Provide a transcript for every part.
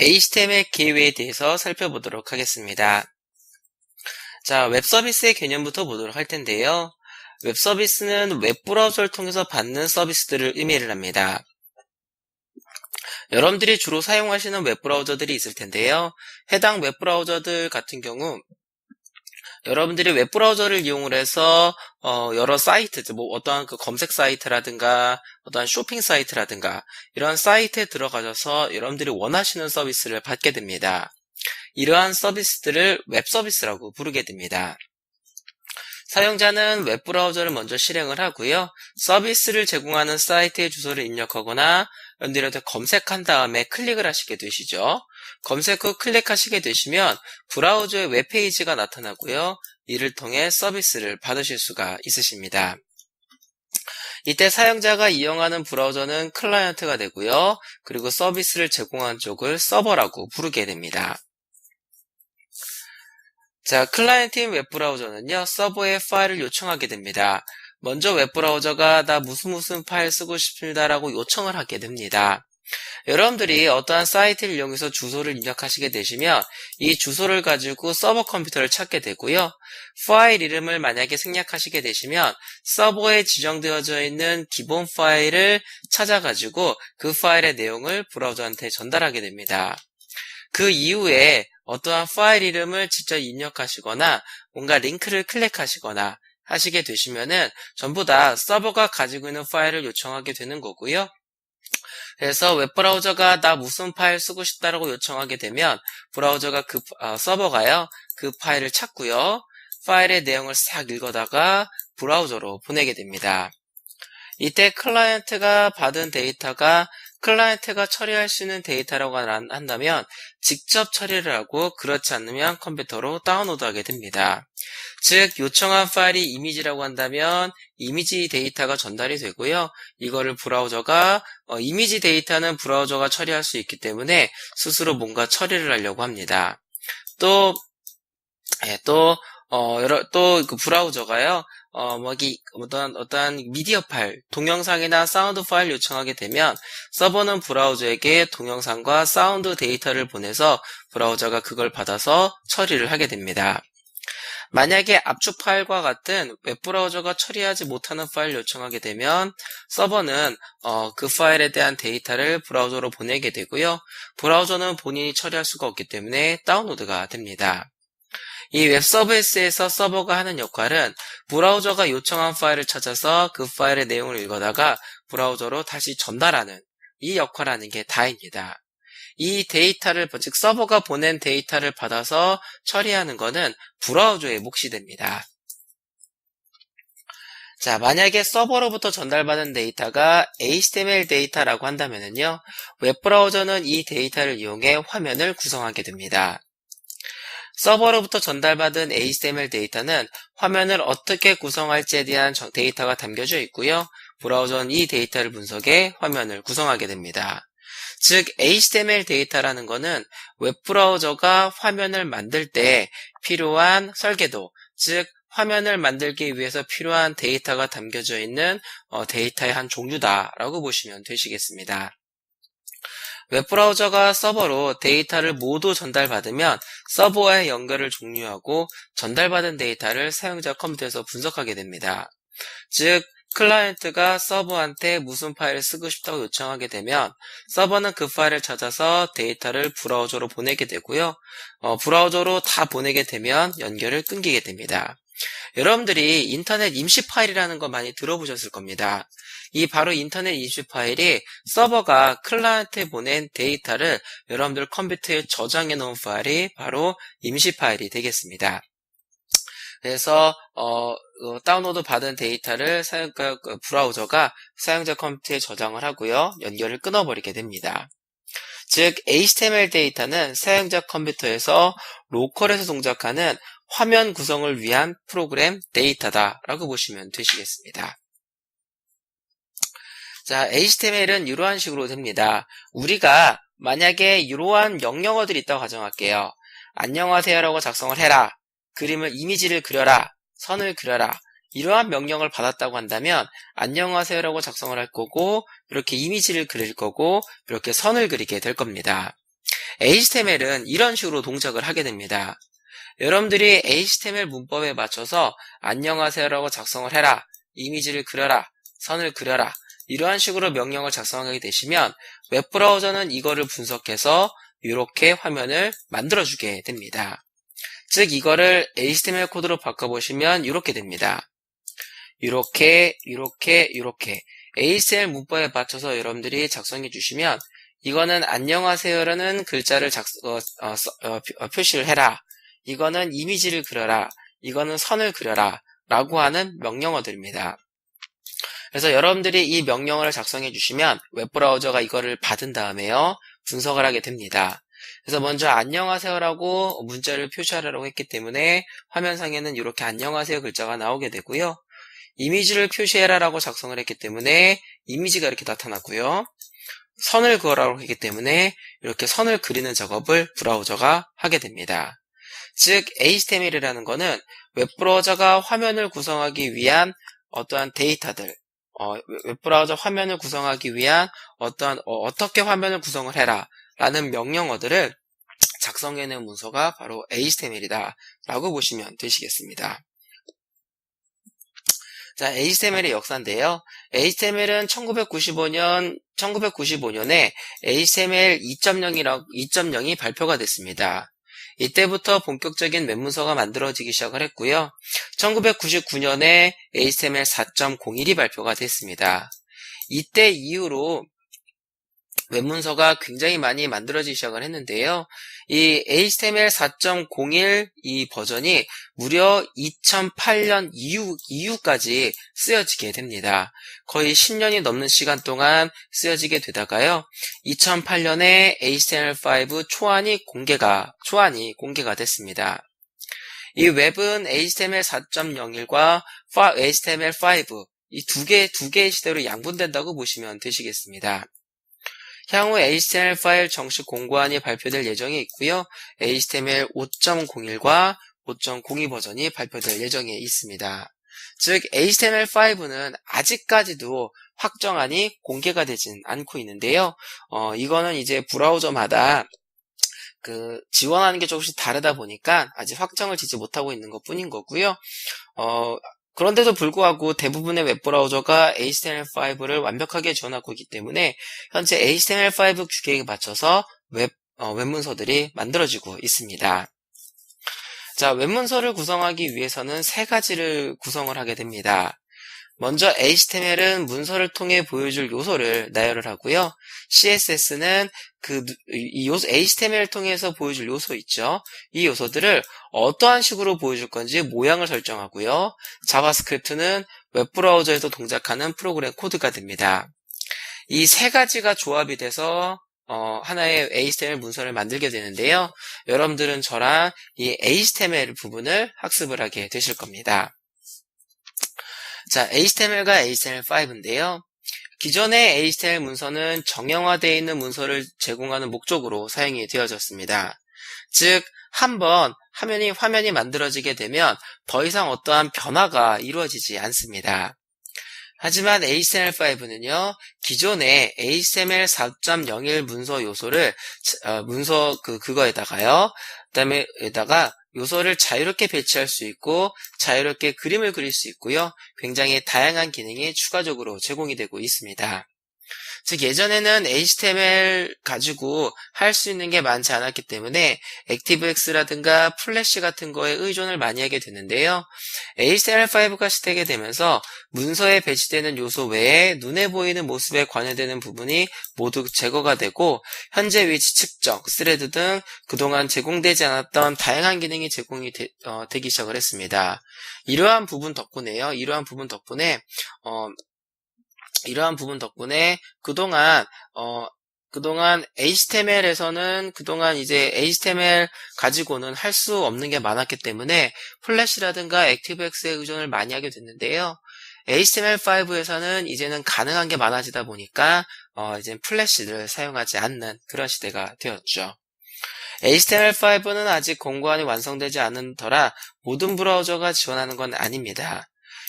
HTML 게이웨이에 대해서 살펴보도록 하겠습니다. 자, 웹서비스의 개념부터 보도록 할 텐데요. 웹서비스는 웹브라우저를 통해서 받는 서비스들을 의미를 합니다. 여러분들이 주로 사용하시는 웹브라우저들이 있을 텐데요. 해당 웹브라우저들 같은 경우 여러분들이 웹브라우저를 이용을 해서 여러 사이트, 어떠한 그 검색 사이트라든가 어떠한 쇼핑 사이트라든가 이런 사이트에 들어가셔서 여러분들이 원하시는 서비스를 받게 됩니다. 이러한 서비스들을 웹서비스라고 부르게 됩니다. 사용자는 웹브라우저를 먼저 실행을 하고요. 서비스를 제공하는 사이트의 주소를 입력하거나 여러분들한테 검색한 다음에 클릭을 하시게 되시죠. 검색 후 클릭하시게 되시면 브라우저의 웹페이지가 나타나고요. 이를 통해 서비스를 받으실 수가 있으십니다. 이때 사용자가 이용하는 브라우저는 클라이언트가 되고요. 그리고 서비스를 제공한 쪽을 서버라고 부르게 됩니다. 자, 클라이언트인 웹브라우저는요, 서버에 파일을 요청하게 됩니다. 먼저 웹브라우저가 나 무슨 파일 쓰고 싶습니다 라고 요청을 하게 됩니다. 여러분들이 어떠한 사이트를 이용해서 주소를 입력하시게 되시면 이 주소를 가지고 서버 컴퓨터를 찾게 되고요. 파일 이름을 만약에 생략하시게 되시면 서버에 지정되어져 있는 기본 파일을 찾아가지고 그 파일의 내용을 브라우저한테 전달하게 됩니다. 그 이후에 어떠한 파일 이름을 직접 입력하시거나 뭔가 링크를 클릭하시거나 하시게 되시면은 전부 다 서버가 가지고 있는 파일을 요청하게 되는 거고요. 그래서 웹브라우저가 나 무슨 파일 쓰고 싶다라고 요청하게 되면 브라우저가 서버가요 그 파일을 찾고요. 파일의 내용을 싹 읽어다가 브라우저로 보내게 됩니다. 이때 클라이언트가 받은 데이터가 클라이언트가 처리할 수 있는 데이터라고 한다면 직접 처리를 하고 그렇지 않으면 컴퓨터로 다운로드하게 됩니다. 즉 요청한 파일이 이미지라고 한다면 이미지 데이터가 전달이 되고요. 이거를 브라우저가 이미지 데이터는 브라우저가 처리할 수 있기 때문에 스스로 뭔가 처리를 하려고 합니다. 또 그 브라우저가요, 어떤 미디어 파일, 동영상이나 사운드 파일 요청하게 되면 서버는 브라우저에게 동영상과 사운드 데이터를 보내서 브라우저가 그걸 받아서 처리를 하게 됩니다. 만약에 압축 파일과 같은 웹브라우저가 처리하지 못하는 파일을 요청하게 되면 서버는 그 파일에 대한 데이터를 브라우저로 보내게 되고요. 브라우저는 본인이 처리할 수가 없기 때문에 다운로드가 됩니다. 이 웹서비스에서 서버가 하는 역할은 브라우저가 요청한 파일을 찾아서 그 파일의 내용을 읽어다가 브라우저로 다시 전달하는 이 역할을 하는 게 다입니다. 이 데이터를, 즉 서버가 보낸 데이터를 받아서 처리하는 거는 브라우저의 몫이 됩니다. 자, 만약에 서버로부터 전달받은 데이터가 HTML 데이터라고 한다면요, 웹브라우저는 이 데이터를 이용해 화면을 구성하게 됩니다. 서버로부터 전달받은 HTML 데이터는 화면을 어떻게 구성할지에 대한 데이터가 담겨져 있고요. 브라우저는 이 데이터를 분석해 화면을 구성하게 됩니다. 즉 HTML 데이터라는 것은 웹브라우저가 화면을 만들 때 필요한 설계도, 즉 화면을 만들기 위해서 필요한 데이터가 담겨져 있는 데이터의 한 종류다라고 보시면 되시겠습니다. 웹브라우저가 서버로 데이터를 모두 전달받으면 서버와의 연결을 종료하고 전달받은 데이터를 사용자 컴퓨터에서 분석하게 됩니다. 즉 클라이언트가 서버한테 무슨 파일을 쓰고 싶다고 요청하게 되면 서버는 그 파일을 찾아서 데이터를 브라우저로 보내게 되고요. 브라우저로 다 보내게 되면 연결을 끊기게 됩니다. 여러분들이 인터넷 임시 파일이라는 거 많이 들어보셨을 겁니다. 이 바로 인터넷 임시 파일이 서버가 클라이언트에 보낸 데이터를 여러분들 컴퓨터에 저장해 놓은 파일이 바로 임시 파일이 되겠습니다. 그래서 다운로드 받은 데이터를 브라우저가 사용자 컴퓨터에 저장을 하고요. 연결을 끊어버리게 됩니다. 즉 HTML 데이터는 사용자 컴퓨터에서 로컬에서 동작하는 화면 구성을 위한 프로그램 데이터다라고 보시면 되시겠습니다. 자, HTML은 이러한 식으로 됩니다. 우리가 만약에 이러한 명령어들이 있다고 가정할게요. 안녕하세요라고 작성을 해라. 그림을 이미지를 그려라. 선을 그려라. 이러한 명령을 받았다고 한다면 안녕하세요라고 작성을 할 거고 이렇게 이미지를 그릴 거고 이렇게 선을 그리게 될 겁니다. HTML은 이런 식으로 동작을 하게 됩니다. 여러분들이 HTML 문법에 맞춰서 안녕하세요라고 작성을 해라, 이미지를 그려라, 선을 그려라, 이러한 식으로 명령을 작성하게 되시면 웹브라우저는 이거를 분석해서 이렇게 화면을 만들어주게 됩니다. 즉 이거를 HTML 코드로 바꿔보시면 이렇게 됩니다. 이렇게 HTML 문법에 맞춰서 여러분들이 작성해 주시면 이거는 안녕하세요라는 글자를 표시를 해라, 이거는 이미지를 그려라, 이거는 선을 그려라 라고 하는 명령어들입니다. 그래서 여러분들이 이 명령어를 작성해 주시면 웹브라우저가 이거를 받은 다음에요 분석을 하게 됩니다. 그래서 먼저 안녕하세요라고 문자를 표시하라고 했기 때문에 화면상에는 이렇게 안녕하세요 글자가 나오게 되고요. 이미지를 표시해라라고 작성을 했기 때문에 이미지가 이렇게 나타났고요. 선을 그어라고 했기 때문에 이렇게 선을 그리는 작업을 브라우저가 하게 됩니다. 즉 HTML이라는 거는 웹브라우저가 화면을 구성하기 위한 어떠한 데이터들, 웹브라우저 화면을 구성하기 위한 어떻게 화면을 구성을 해라 라는 명령어들을 작성해낸 문서가 바로 HTML이다 라고 보시면 되시겠습니다. 자, HTML의 역사인데요. HTML은 1995년에 HTML 2.0이 발표가 됐습니다. 이때부터 본격적인 웹문서가 만들어지기 시작을 했고요. 1999년에 HTML 4.01이 발표가 됐습니다. 이때 이후로 웹문서가 굉장히 많이 만들어지기 시작을 했는데요. 이 HTML 4.01 이 버전이 무려 2008년 이후까지 쓰여지게 됩니다. 거의 10년이 넘는 시간 동안 쓰여지게 되다가요. 2008년에 HTML5 초안이 공개가 됐습니다. 이 웹은 HTML 4.01과 HTML5 이 두 개의 시대로 양분된다고 보시면 되시겠습니다. 향후 HTML 파일 정식 공고안이 발표될 예정이 있고요. HTML 5.01과 5.02 버전이 발표될 예정에 있습니다. 즉 HTML5는 아직까지도 확정안이 공개가 되진 않고 있는데요. 이거는 이제 브라우저마다 지원하는 게 조금씩 다르다 보니까 아직 확정을 짓지 못하고 있는 것 뿐인 거고요. 그런데도 불구하고 대부분의 웹브라우저가 HTML5를 완벽하게 지원하고 있기 때문에 현재 HTML5 규격에 맞춰서 웹문서들이 만들어지고 있습니다. 자, 웹문서를 구성하기 위해서는 세 가지를 구성을 하게 됩니다. 먼저 HTML은 문서를 통해 보여줄 요소를 나열을 하고요. CSS는 HTML을 통해서 보여줄 요소 있죠. 이 요소들을 어떠한 식으로 보여줄 건지 모양을 설정하고요. 자바스크립트는 웹브라우저에서 동작하는 프로그램 코드가 됩니다. 이 세 가지가 조합이 돼서 하나의 HTML 문서를 만들게 되는데요. 여러분들은 저랑 이 HTML 부분을 학습을 하게 되실 겁니다. 자, HTML과 HTML5인데요. 기존의 HTML 문서는 정형화되어 있는 문서를 제공하는 목적으로 사용이 되어졌습니다. 즉, 한번 화면이 만들어지게 되면 더 이상 어떠한 변화가 이루어지지 않습니다. 하지만 HTML5는요, 기존의 HTML 4.01 문서 요소를, 그다음에다가 요소를 자유롭게 배치할 수 있고, 자유롭게 그림을 그릴 수 있고요, 굉장히 다양한 기능이 추가적으로 제공이 되고 있습니다. 즉 예전에는 HTML 가지고 할 수 있는 게 많지 않았기 때문에 액티브엑스라든가 플래시 같은 거에 의존을 많이 하게 되는데요. HTML5가 시대게 되면서 문서에 배치되는 요소 외에 눈에 보이는 모습에 관여되는 부분이 모두 제거가 되고 현재 위치 측정, 스레드 등 그동안 제공되지 않았던 다양한 기능이 제공이 되기 시작을 했습니다. 이러한 부분 덕분에 그동안 HTML에서는 이제 HTML 가지고는 할 수 없는 게 많았기 때문에 플래시라든가 액티브엑스에 의존을 많이 하게 됐는데요. HTML5에서는 이제는 가능한 게 많아지다 보니까 이제 플래시를 사용하지 않는 그런 시대가 되었죠. HTML5는 아직 공고안이 완성되지 않은 터라 모든 브라우저가 지원하는 건 아닙니다.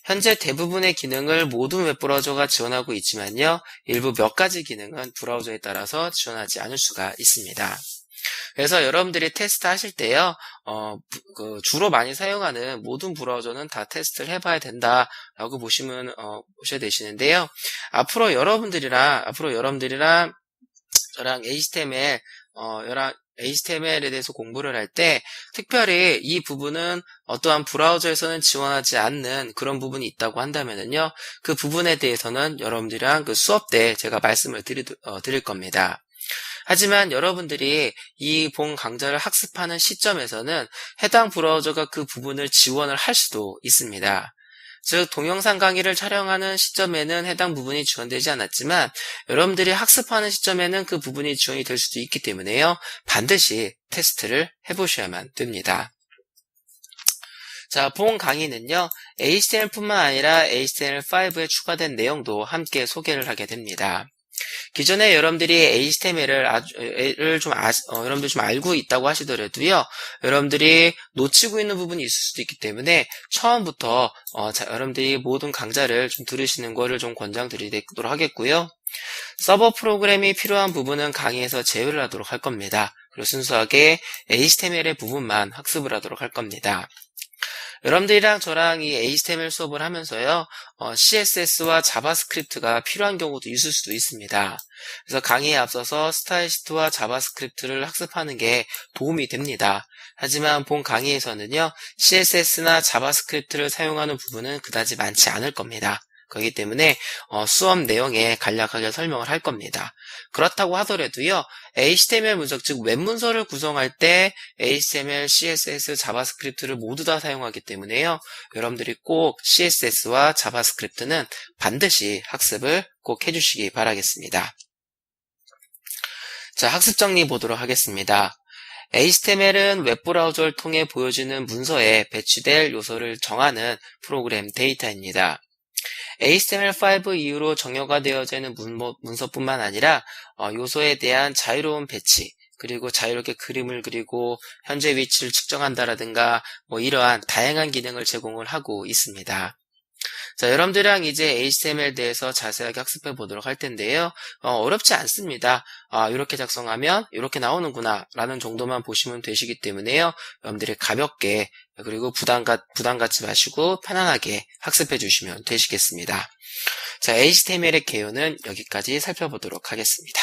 현재 대부분의 기능을 모든 웹브라우저가 지원하고 있지만요. 일부 몇 가지 기능은 브라우저에 따라서 지원하지 않을 수가 있습니다. 그래서 여러분들이 테스트 하실 때요, 주로 많이 사용하는 모든 브라우저는 다 테스트를 해봐야 된다라고 보셔야 되시는데요. 앞으로 여러분들이랑 저랑 HTML에 대해서 공부를 할 때 특별히 이 부분은 어떠한 브라우저에서는 지원하지 않는 그런 부분이 있다고 한다면은요, 그 부분에 대해서는 여러분들이랑 그 수업 때 제가 말씀을 드릴 겁니다. 하지만 여러분들이 이 본 강좌를 학습하는 시점에서는 해당 브라우저가 그 부분을 지원을 할 수도 있습니다. 즉 동영상 강의를 촬영하는 시점에는 해당 부분이 지원되지 않았지만 여러분들이 학습하는 시점에는 그 부분이 지원이 될 수도 있기 때문에요. 반드시 테스트를 해보셔야만 됩니다. 자, 본 강의는요, HTML뿐만 아니라 HTML5에 추가된 내용도 함께 소개를 하게 됩니다. 기존에 여러분들이 HTML을 여러분들 좀 알고 있다고 하시더라도요, 여러분들이 놓치고 있는 부분이 있을 수도 있기 때문에 처음부터 여러분들이 모든 강좌를 좀 들으시는 거를 좀 권장드리도록 하겠고요. 서버 프로그램이 필요한 부분은 강의에서 제외를 하도록 할 겁니다. 그리고 순수하게 HTML의 부분만 학습을 하도록 할 겁니다. 여러분들이랑 저랑 이 HTML 수업을 하면서요, CSS와 자바스크립트가 필요한 경우도 있을 수도 있습니다. 그래서 강의에 앞서서 스타일시트와 자바스크립트를 학습하는 게 도움이 됩니다. 하지만 본 강의에서는요, CSS나 자바스크립트를 사용하는 부분은 그다지 많지 않을 겁니다. 그렇기 때문에 수업 내용에 간략하게 설명을 할 겁니다. 그렇다고 하더라도요, HTML 문서, 즉 웹문서를 구성할 때 HTML, CSS, 자바스크립트를 모두 다 사용하기 때문에요, 여러분들이 꼭 CSS와 자바스크립트는 반드시 학습을 꼭 해주시기 바라겠습니다. 자, 학습 정리 보도록 하겠습니다. HTML은 웹브라우저를 통해 보여지는 문서에 배치될 요소를 정하는 프로그램 데이터입니다. HTML5 이후로 정형화 되어지는 문서뿐만 아니라 요소에 대한 자유로운 배치, 그리고 자유롭게 그림을 그리고 현재 위치를 측정한다라든가 이러한 다양한 기능을 제공을 하고 있습니다. 자, 여러분들이랑 이제 HTML에 대해서 자세하게 학습해 보도록 할 텐데요. 어렵지 않습니다. 이렇게 작성하면 이렇게 나오는구나 라는 정도만 보시면 되시기 때문에요. 여러분들이 가볍게, 그리고 부담 갖지 마시고 편안하게 학습해 주시면 되시겠습니다. 자, HTML의 개요는 여기까지 살펴보도록 하겠습니다.